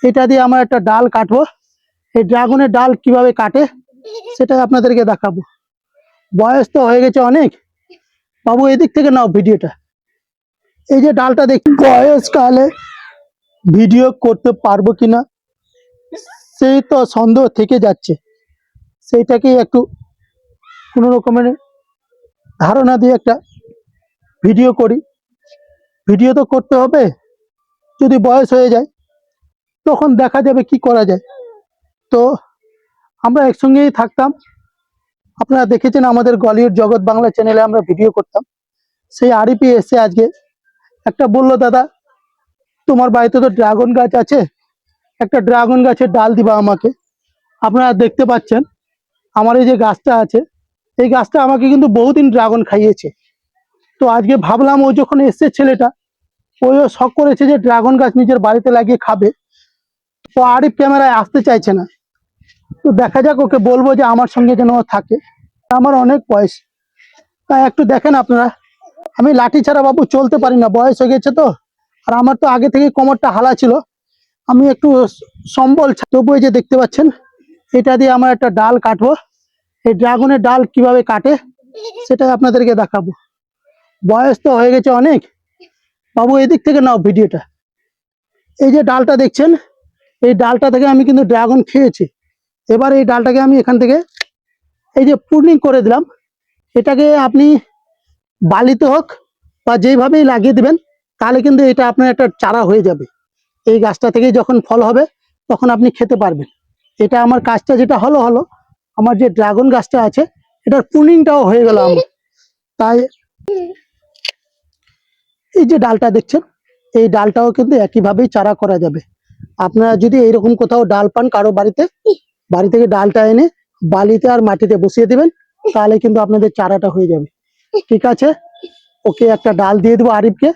এটা দিয়ে আমার একটা ডাল কাটবো। এই ড্রাগনের ডাল কিভাবে কাটে সেটা আপনাদেরকে দেখাবো। বয়স তো হয়ে গেছে অনেক, বাবু এদিক থেকে নাও ভিডিওটা। এই যে ডালটা দেখ, বয়সকালে ভিডিও করতে পারবো কিনা সেই তো সন্দেহ থেকে যাচ্ছে। সেইটাকে একটু কোনো রকমের ধারণা দিয়ে একটা ভিডিও করি। ভিডিও তো করতে হবে, যদি বয়স হয়ে যায় তখন দেখা যাবে কি করা যায়। তো আমরা একসঙ্গেই থাকতাম, আপনারা দেখেছেন আমাদের গলিউড জগৎ বাংলা চ্যানেলে আমরা ভিডিও করতাম। সেই আরিপি এসে আজকে একটা বললো, দাদা তোমার বাড়িতে তো ড্রাগন গাছ আছে, একটা ড্রাগন গাছের ডাল দিবা আমাকে। আপনারা দেখতে পাচ্ছেন আমার এই যে গাছটা আছে, এই গাছটা আমাকে কিন্তু বহুদিন ড্রাগন খাইয়েছে। তো আজকে ভাবলাম, ও যখন এসছে ছেলেটা, ওইও শখ করেছে যে ড্রাগন গাছ নিজের বাড়িতে লাগিয়ে খাবে। ও আরিফ ক্যামেরায় আসতে চাইছে না, তো দেখা যাক, ওকে বলবো যে আমার সঙ্গে যেন ও থাকে। আমার অনেক বয়স, তাই একটু দেখেন আপনারা, আমি লাঠি ছাড়া বাবু চলতে পারি না, বয়স হয়ে গেছে তো। আর আমার তো আগে থেকে কোমরটা হালা ছিল, আমি একটু সম্বল তবু এই যে দেখতে পাচ্ছেন, এটা দিয়ে আমার একটা ডাল কাটবো। এই ড্রাগনের ডাল কিভাবে কাটে সেটাই আপনাদেরকে দেখাবো। বয়স তো হয়ে গেছে অনেক, বাবু এদিক থেকে নাও ভিডিওটা। এই যে ডালটা দেখছেন, এই ডালটা থেকে আমি কিন্তু ড্রাগন খেয়েছি। এবার এই ডালটাকে আমি এখান থেকে এই যে প্রুনিং করে দিলাম। এটাকে আপনি বালিতে হোক বা যেইভাবেই লাগিয়ে দিবেন, তাহলে কিন্তু এটা আপনার একটা চারা হয়ে যাবে। এই গাছটা থেকে যখন ফল হবে তখন আপনি খেতে পারবেন। এটা আমার কাজটা যেটা হলো, আমার যে ড্রাগন গাছটা আছে এটার প্রুনিংটাও হয়ে গেল আমার। তাই এই যে ডালটা দেখছেন, এই ডালটাও কিন্তু একইভাবেই চারা করা যাবে। আপনারা যদি এইরকম কোথাও ডাল পান কারো বাড়িতে, বাড়ি থেকে ডালটা এনে বালিতে আর মাটিতে বসিয়ে দিবেন, তাহলে কিন্তু আপনাদের চারাটা হয়ে যাবে। ঠিক আছে, ওকে একটা ডাল দিয়ে দেবো আরিফকে।